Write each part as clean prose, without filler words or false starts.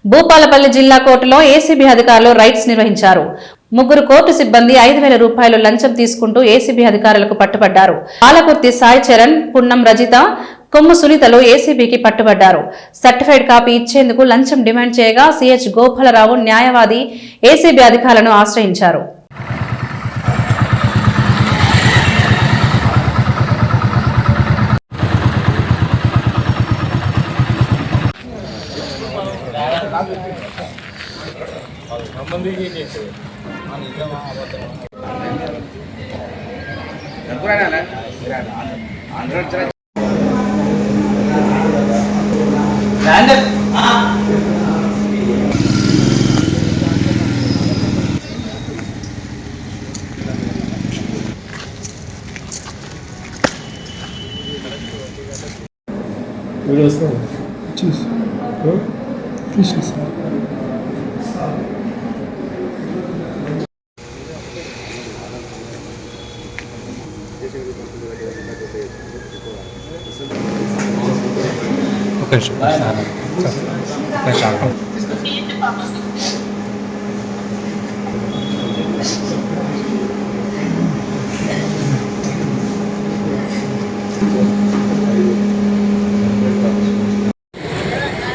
భూపాలపల్లి జిల్లా కోర్టులో ఏసీబీ అధికారులు రైడ్స్ నిర్వహించారు. ముగ్గురు కోర్టు సిబ్బంది 5,000 రూపాయలు లంచం తీసుకుంటూ ఏసీబీ అధికారులకు పట్టుబడ్డారు. పాలకుర్తి సాయి చరణ్, పున్నం రజిత, కొమ్ము సునీతలు ఏసీబీకి పట్టుబడ్డారు. సర్టిఫైడ్ కాపీ ఇచ్చేందుకు లంచం డిమాండ్ చేయగా సిహెచ్ గోపాలరావు న్యాయవాది ఏసీబీ అధికారులను ఆశ్రయించారు.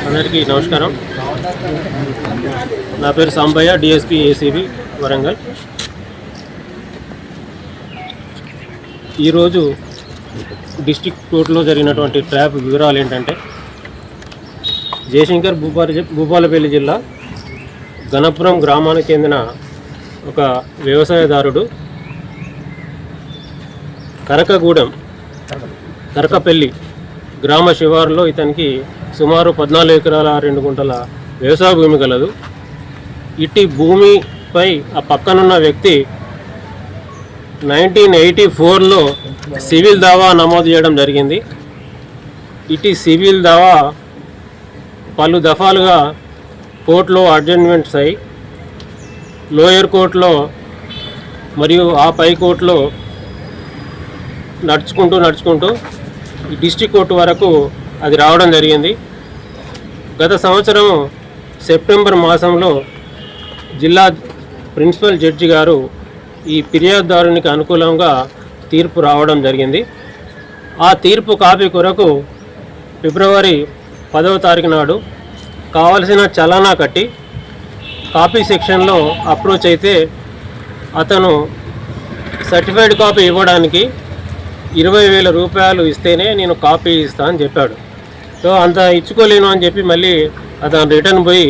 అందరికీ నమస్కారం. నా పేరు సాంబయ్య, డిఎస్పీ ఏసీబీ వరంగల్. ఈరోజు డిస్ట్రిక్ట్ కోర్టులో జరిగినటువంటి ట్రాప్ వివరాలు ఏంటంటే, జయశంకర్ భూపాలపల్లి జిల్లా గణపురం గ్రామానికి చెందిన ఒక వ్యవసాయదారుడు కరకపల్లి గ్రామ శివారులో ఇతనికి సుమారు 14 ఎకరాల 2 గుంటల వ్యవసాయ భూమి కలదు. ఇట్టి భూమిపై ఆ పక్కనున్న వ్యక్తి 1984లో సివిల్ దావా నమోదు చేయడం జరిగింది. ఇటీ సివిల్ దావా పలు దఫాలుగా కోర్టులో అడ్జర్న్మెంట్స్ అయ్యి లోయర్ కోర్టులో మరియు ఆ పై కోర్టులో నడుచుకుంటూ ఈ డిస్ట్రిక్ట్ కోర్టు వరకు అది రావడం జరిగింది. గత సంవత్సరం సెప్టెంబర్ మాసంలో జిల్లా ప్రిన్సిపల్ జడ్జి గారు ఈ ఫిర్యాదుదారునికి అనుకూలంగా తీర్పు రావడం జరిగింది. ఆ తీర్పు కాపీ కొరకు ఫిబ్రవరి 10వ తారీఖు నాడు కావలసిన చలానా కట్టి కాపీ సెక్షన్లో అప్రోచ్ అయితే అతను సర్టిఫైడ్ కాపీ ఇవ్వడానికి 20,000 రూపాయలు ఇస్తేనే నేను కాపీ ఇస్తాను అని చెప్పాడు. సో అంత ఇచ్చుకోలేను అని చెప్పి మళ్ళీ అతను రిటర్న్ పోయి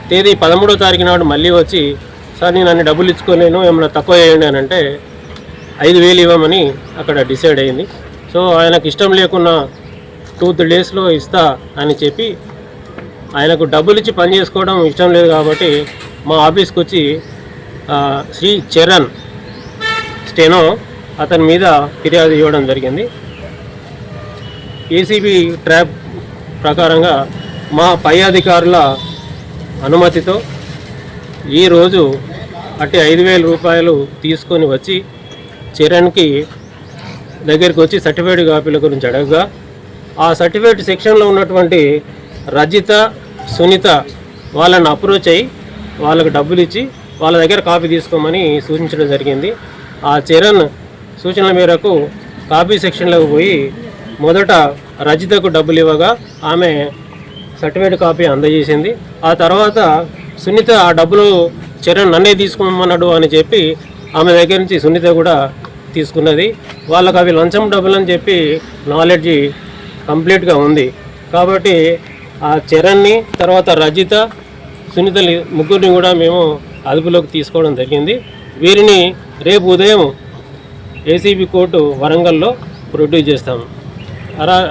తేదీ 13వ తారీఖు నాడు మళ్ళీ వచ్చి, సార్ నేను అన్ని డబ్బులు ఇచ్చుకోలేను, ఏమైనా తక్కువ చేయండి అని అంటే 5,000 ఇవ్వమని అక్కడ డిసైడ్ అయింది. సో ఆయనకు ఇష్టం లేకున్నా 2-3 డేస్లో ఇస్తా అని చెప్పి, ఆయనకు డబ్బులు ఇచ్చి పని చేసుకోవడం ఇష్టం లేదు కాబట్టి మా ఆఫీస్కి వచ్చి శ్రీ చరణ్ స్టెనో అతని మీద ఫిర్యాదు ఇవ్వడం జరిగింది. ఏసీబీ ట్రాప్ ప్రకారంగా మా పై అధికారుల అనుమతితో ఈరోజు అట్టి 5,000 రూపాయలు తీసుకొని వచ్చి చరణ్కి దగ్గరికి వచ్చి సర్టిఫైడ్ కాపీల గురించి అడగగా, ఆ సర్టిఫైడ్ సెక్షన్లో ఉన్నటువంటి రజిత, సునీత వాళ్ళని అప్రోచ్ అయ్యి వాళ్ళకు డబ్బులు ఇచ్చి వాళ్ళ దగ్గర కాపీ తీసుకోమని సూచించడం జరిగింది. ఆ చరణ్ సూచనల మేరకు కాపీ సెక్షన్లోకి పోయి మొదట రజితకు డబ్బులు ఇవ్వగా ఆమె సర్టిఫైడ్ కాపీ అందజేసింది. ఆ తర్వాత సునీత ఆ డబ్బులు చరణ్ నన్నే తీసుకోమన్నాడు అని చెప్పి ఆమె దగ్గర నుంచి సునీత కూడా తీసుకున్నది. వాళ్ళకు అవి లంచం డబ్బులు అని చెప్పి నాలెడ్జి కంప్లీట్గా ఉంది. కాబట్టి ఆ చరణ్ని, తర్వాత రజిత, సునీత ముగ్గురిని కూడా మేము అదుపులోకి తీసుకోవడం జరిగింది. వీరిని రేపు ఉదయం ఏసీబీ కోర్టు వరంగల్లో ప్రొడ్యూస్ చేస్తాము.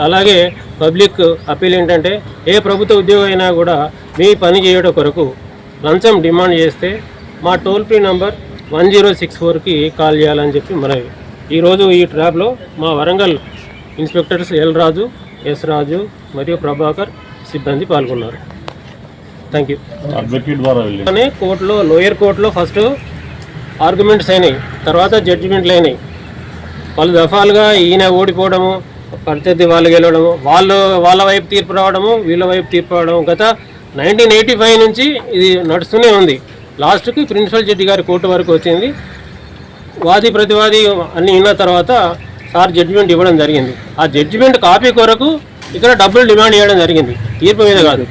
అలాగే పబ్లిక్ అప్పీల్ ఏంటంటే, ఏ ప్రభుత్వ ఉద్యోగం అయినా కూడా మీ పని చేయడం కొరకు లంచం డిమాండ్ చేస్తే మా టోల్ ఫ్రీ నంబర్ 1064కి కాల్ చేయాలని చెప్పి మనవి. ఈరోజు ఈ ట్రాప్లో మా వరంగల్ ఇన్స్పెక్టర్స్ ఎల్ రాజు, ఎస్ రాజు మరియు ప్రభాకర్ సిబ్బంది పాల్గొన్నారు. Thank you. కోర్టులో, లోయర్ కోర్టులో ఫస్ట్ ఆర్గ్యుమెంట్స్ అయినాయి, తర్వాత జడ్జిమెంట్లు అయినాయి. పలు దఫాలుగా ఈయన ఓడిపోవడము, ప్రత్యర్థి వాళ్ళు గెలవడము, వాళ్ళ వైపు తీర్పు రావడము, వీళ్ళ వైపు తీర్పు రావడము గత 1985 నుంచి ఇది నడుస్తూనే ఉంది. లాస్ట్కి ప్రిన్సిపల్ జడ్జి గారి కోర్టు వరకు వచ్చింది. వాది ప్రతివాది అన్ని విన్న తర్వాత సార్ జడ్జిమెంట్ ఇవ్వడం జరిగింది. ఆ జడ్జిమెంట్ కాపీ కొరకు ఇక్కడ డబ్బులు డిమాండ్ చేయడం జరిగింది, తీర్పు మీద కాదు.